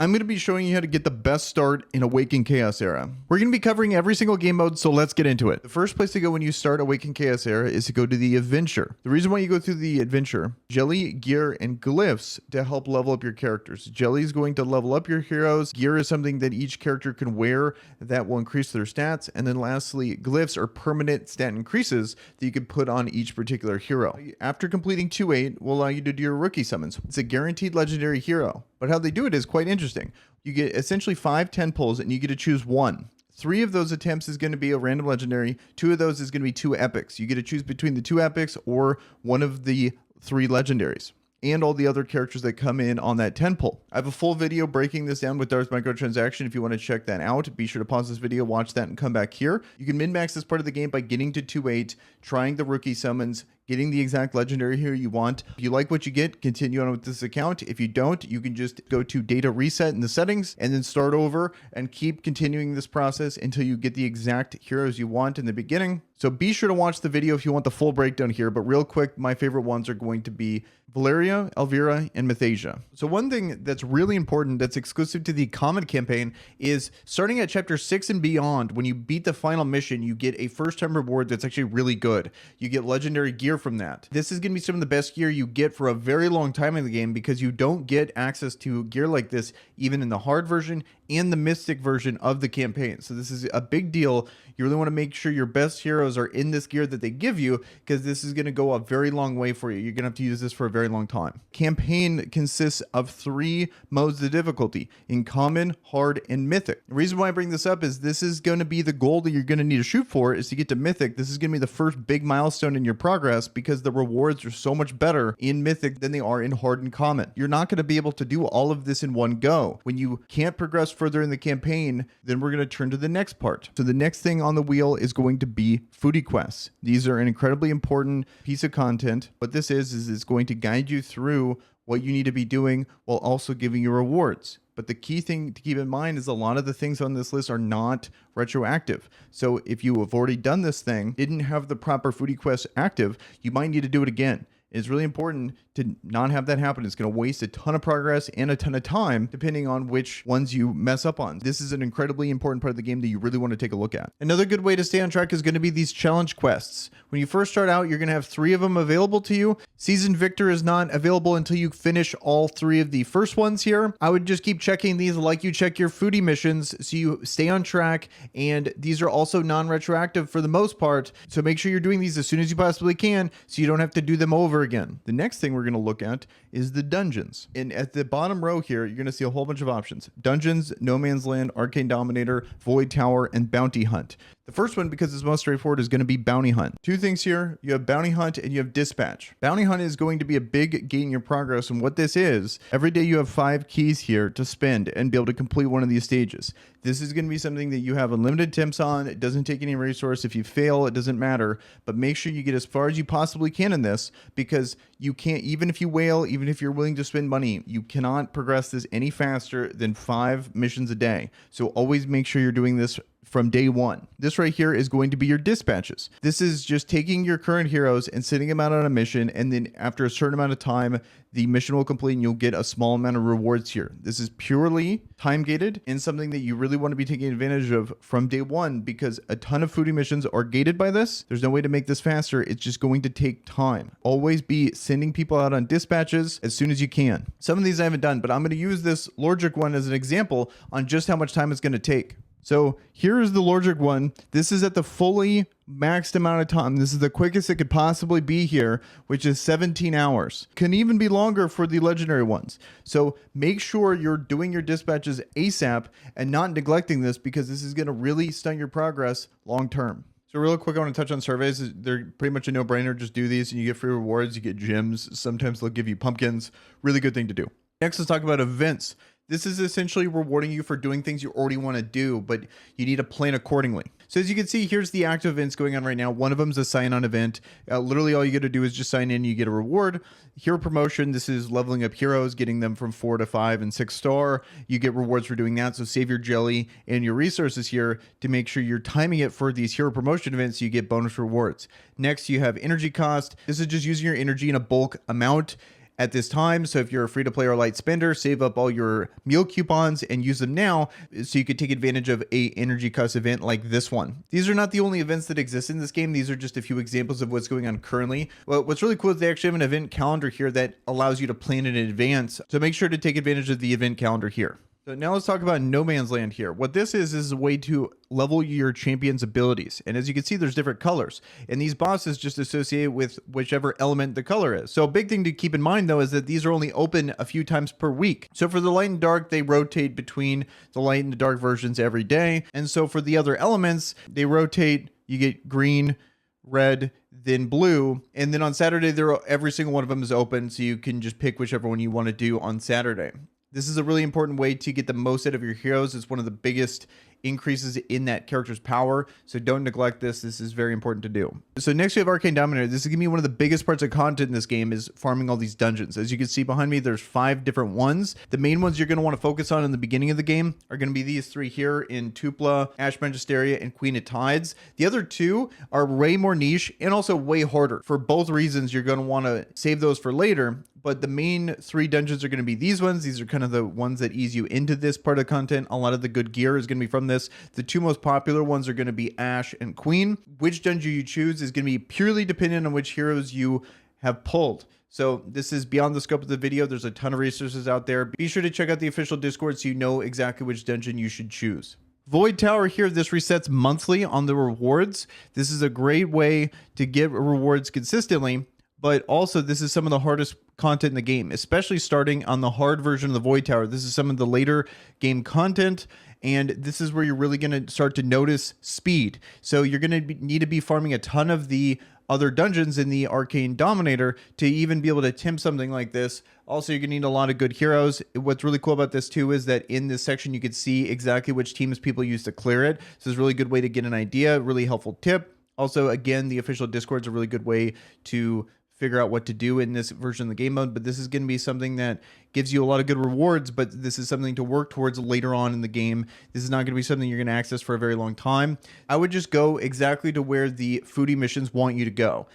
I'm going to be showing you how to get the best start in Awaken Chaos Era. We're going to be covering every single game mode, so let's get into it. The first place to go when you start Awaken Chaos Era is to go to the adventure. The reason why you go through the adventure, jelly, gear, and glyphs to help level up your characters. Jelly is going to level up your heroes. Gear is something that each character can wear that will increase their stats. And then lastly, glyphs are permanent stat increases that you can put on each particular hero. After completing 2-8 will allow you to do your rookie summons. It's a guaranteed legendary hero. But how they do it is quite interesting. You get essentially 5 10 pulls and you get to choose one. 3 of those attempts is going to be a random legendary. 2 of those is going to be 2 epics. You get to choose between the 2 epics or one of the 3 legendaries and all the other characters that come in on that 10 pull. I have a full video breaking this down with Darth's microtransaction. If you want to check that out, be sure to pause this video, watch that, and come back here. You can min-max this part of the game by getting to 2-8, trying the rookie summons, getting the exact legendary hero you want. If you like what you get, continue on with this account. If you don't, you can just go to data reset in the settings and then start over and keep continuing this process until you get the exact heroes you want in the beginning. So be sure to watch the video if you want the full breakdown here, but real quick, my favorite ones are going to be Valeria, Elvira, and Mathasia. So one thing that's really important that's exclusive to the Common campaign is starting at chapter 6 and beyond, when you beat the final mission, you get a first-time reward that's actually really good. You get legendary gear from that. This is going to be some of the best gear you get for a very long time in the game because you don't get access to gear like this even in the hard version and the mystic version of the campaign. So this is a big deal. You really want to make sure your best heroes are in this gear that they give you because this is going to go a very long way for you. You're going to have to use this for a very long time. Campaign consists of 3 modes of difficulty: in common, hard, and mythic. The reason why I bring this up is this is going to be the goal that you're going to need to shoot for is to get to mythic. This is going to be the first big milestone in your progress because the rewards are so much better in mythic than they are in hard and common. You're not going to be able to do all of this in one go. When you can't progress further in the campaign, then we're going to turn to the next part. So the next thing on the wheel is going to be foodie quests. These are an incredibly important piece of content. What this is it's going to guide you through what you need to be doing while also giving you rewards. But the key thing to keep in mind is a lot of the things on this list are not retroactive. So if you have already done this thing, didn't have the proper foodie quest active, you might need to do it again. It's really important to not have that happen. It's going to waste a ton of progress and a ton of time depending on which ones you mess up on. This is an incredibly important part of the game that you really want to take a look at. Another good way to stay on track is going to be these challenge quests. When you first start out, you're going to have 3 of them available to you. Seasoned Victor is not available until you finish all 3 of the first ones here. I would just keep checking these like you check your foodie missions so you stay on track, and these are also non-retroactive for the most part. So make sure you're doing these as soon as you possibly can so you don't have to do them over again. The next thing we're going to look at is the dungeons. And at the bottom row here, you're going to see a whole bunch of options: dungeons, no man's land, arcane dominator, void tower, and bounty hunt. The first one, because it's most straightforward, is going to be bounty hunt. 2 things here: you have bounty hunt and you have dispatch. Bounty hunt is going to be a big gain in your progress, and what this is, every day you have 5 keys here to spend and be able to complete one of these stages. This is going to be something that you have unlimited attempts on. It doesn't take any resource. If you fail, it doesn't matter, but make sure you get as far as you possibly can in this, because you can't, even if you whale, even if you're willing to spend money, you cannot progress this any faster than 5 missions a day. So always make sure you're doing this from day 1. This right here is going to be your dispatches. This is just taking your current heroes and sending them out on a mission, and then after a certain amount of time, the mission will complete and you'll get a small amount of rewards here. This is purely time gated and something that you really want to be taking advantage of from day 1, because a ton of foodie missions are gated by this. There's no way to make this faster. It's just going to take time. Always be sending people out on dispatches as soon as you can. Some of these I haven't done, but I'm going to use this Lordric one as an example on just how much time it's going to take. So here is the Lordric one. This is at the fully maxed amount of time. This is the quickest it could possibly be here, which is 17 hours. Can even be longer for the legendary ones. So make sure you're doing your dispatches ASAP and not neglecting this, because this is going to really stunt your progress long term. So real quick, I want to touch on surveys. They're pretty much a no-brainer. Just do these and you get free rewards. You get gems. Sometimes they'll give you pumpkins. Really good thing to do. Next, let's talk about events. This is essentially rewarding you for doing things you already want to do, but you need to plan accordingly. So as you can see, here's the active events going on right now. One of them is a sign-on event. Literally all you got to do is just sign in, you get a reward. Hero promotion, this is leveling up heroes, getting them from 4 to 5 and 6 star. You get rewards for doing that, so save your jelly and your resources here to make sure you're timing it for these hero promotion events so you get bonus rewards. Next, you have energy cost. This is just using your energy in a bulk amount. at this time. So if you're a free-to-play or light spender, save up all your meal coupons and use them now so you could take advantage of a energy cost event like this one. These are not the only events that exist in this game. These are just a few examples of what's going on currently. Well, what's really cool is they actually have an event calendar here that allows you to plan in advance. So make sure to take advantage of the event calendar here. So now let's talk about No Man's Land here. What this is a way to level your champion's abilities. And as you can see, there's different colors. And these bosses just associate with whichever element the color is. So a big thing to keep in mind, though, is that these are only open a few times per week. So for the light and dark, they rotate between the light and the dark versions every day. And so for the other elements, they rotate. You get green, red, then blue. And then on Saturday, every single one of them is open. So you can just pick whichever one you want to do on Saturday. This is a really important way to get the most out of your heroes. It's one of the biggest increases in that character's power. So don't neglect this. This is very important to do. So next we have Arcane Dominator. This is going to be one of the biggest parts of content in this game is farming all these dungeons. As you can see behind me, there's 5 different ones. The main ones you're going to want to focus on in the beginning of the game are going to be these 3 here in Tupla, Ash Magisteria, and Queen of Tides. The other 2 are way more niche and also way harder. For both reasons, you're going to want to save those for later. But the main 3 dungeons are going to be these ones. These are kind of the ones that ease you into this part of content. A lot of the good gear is going to be from this. The 2 most popular ones are going to be Ash and Queen. Which dungeon you choose is going to be purely dependent on which heroes you have pulled. So this is beyond the scope of the video. There's a ton of resources out there. Be sure to check out the official Discord so you know exactly which dungeon you should choose. Void Tower here, this resets monthly on the rewards. This is a great way to get rewards consistently. But also, this is some of the hardest content in the game, especially starting on the hard version of the Void Tower. This is some of the later game content, and this is where you're really going to start to notice speed. So you're going to need to be farming a ton of the other dungeons in the Arcane Dominator to even be able to attempt something like this. Also, you're going to need a lot of good heroes. What's really cool about this too is that in this section, you can see exactly which teams people use to clear it. So it's a really good way to get an idea, really helpful tip. Also, again, the official Discord is a really good way to figure out what to do in this version of the game mode, but this is going to be something that gives you a lot of good rewards, but this is something to work towards later on in the game. This is not going to be something you're going to access for a very long time. I would just go exactly to where the foodie missions want you to go.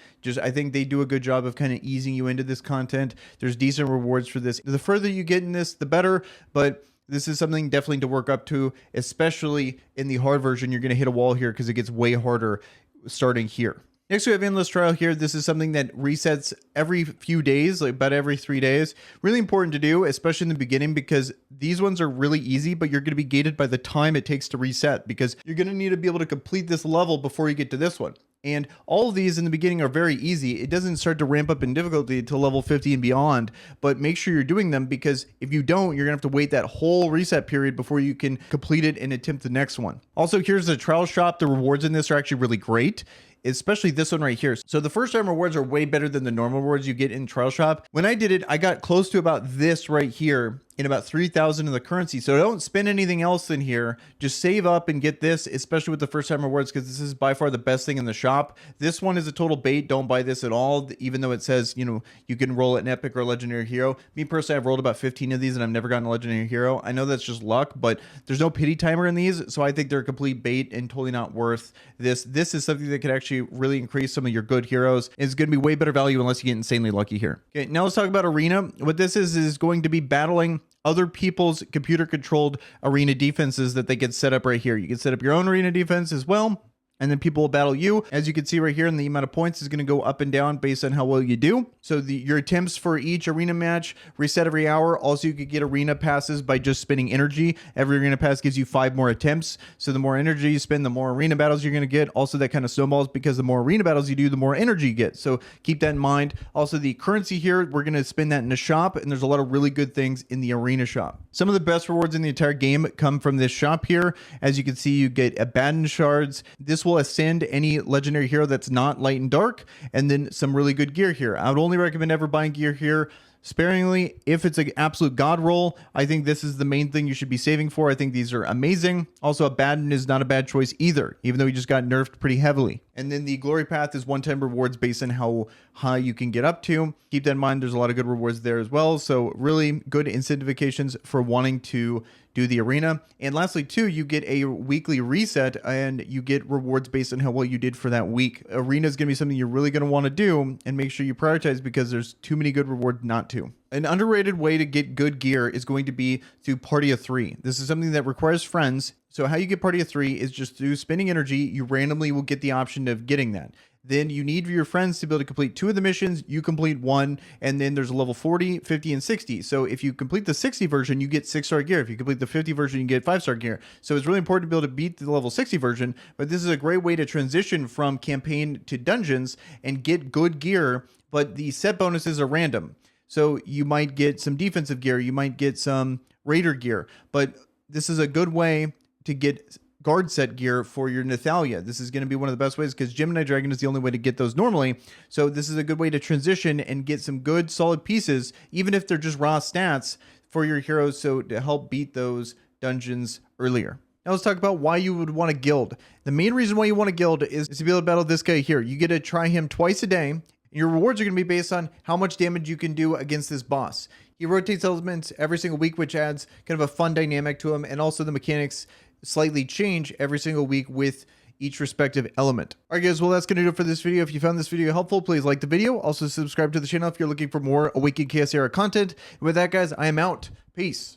I think they do a good job of kind of easing you into this content. There's decent rewards for this. The further you get in this, the better, but this is something definitely to work up to, especially in the hard version. You're going to hit a wall here because it gets way harder starting here. Next, we have Endless Trial here. This is something that resets every few days, like about every 3 days. Really important to do, especially in the beginning, because these ones are really easy, but you're going to be gated by the time it takes to reset, because you're going to need to be able to complete this level before you get to this one. And all of these in the beginning are very easy. It doesn't start to ramp up in difficulty to level 50 and beyond, but make sure you're doing them, because if you don't, you're gonna have to wait that whole reset period before you can complete it and attempt the next one. Also, here's the trial shop. The rewards in this are actually really great, especially this one right here. So the first time rewards are way better than the normal rewards you get in Trial Shop. When I did it, I got close to about this right here in about 3,000 of the currency. So don't spend anything else in here. Just save up and get this, especially with the first time rewards, because this is by far the best thing in the shop. This one is a total bait. Don't buy this at all, even though it says, you know, you can roll an epic or legendary hero. Me personally, I've rolled about 15 of these and I've never gotten a legendary hero. I know that's just luck, but there's no pity timer in these. So I think they're a complete bait and totally not worth this. This is something that could actually really increase some of your good heroes. It's going to be way better value unless you get insanely lucky here. Okay, now let's talk about Arena. What this is going to be battling other people's computer controlled arena defenses that they get set up right here. You can set up your own arena defense as well, and then people will battle you. As you can see right here, and the amount of points is going to go up and down based on how well you do. So your attempts for each arena match reset every hour. Also, you could get arena passes by just spending energy. Every arena pass gives you 5 more attempts. So the more energy you spend, the more arena battles you're going to get. Also, that kind of snowballs, because the more arena battles you do, the more energy you get. So keep that in mind. Also, the currency here, we're going to spend that in the shop, and there's a lot of really good things in the arena shop. Some of the best rewards in the entire game come from this shop here. As you can see, you get Abaddon shards. This will ascend any legendary hero that's not light and dark, and then some really good gear here. I would only recommend ever buying gear here sparingly if it's an absolute god roll. I think this is the main thing you should be saving for. I think these are amazing. Also, Abaddon is not a bad choice either, even though he just got nerfed pretty heavily. And then the glory path is one-time rewards based on how high you can get up to. Keep that in mind. There's a lot of good rewards there as well. So really good incentivifications for wanting to do the arena. And lastly, too, you get a weekly reset and you get rewards based on how well you did for that week. Arena is going to be something you're really going to want to do and make sure you prioritize because there's too many good rewards not to. An underrated way to get good gear is going to be through Party of 3. This is something that requires friends. So how you get Party of 3 is just through spending energy. You randomly will get the option of getting that. Then you need your friends to be able to complete 2 of the missions. You complete 1, and then there's a level 40, 50, and 60. So if you complete the 60 version, you get 6-star gear. If you complete the 50 version, you get 5-star gear. So it's really important to be able to beat the level 60 version, but this is a great way to transition from campaign to dungeons and get good gear, but the set bonuses are random. So you might get some defensive gear, you might get some raider gear, but this is a good way to get guard set gear for your Nathalia. This is going to be one of the best ways because Gemini Dragon is the only way to get those normally. So this is a good way to transition and get some good solid pieces, even if they're just raw stats for your heroes. So to help beat those dungeons earlier. Now let's talk about why you would want to guild. The main reason why you want to guild is to be able to battle this guy here. You get to try him twice a day. Your rewards are going to be based on how much damage you can do against this boss. He rotates elements every single week, which adds kind of a fun dynamic to him. And also the mechanics slightly change every single week with each respective element. All right, guys, well, that's going to do it for this video. If you found this video helpful, please like the video. Also subscribe to the channel if you're looking for more Awaken Chaos Era content. And with that, guys, I am out. Peace.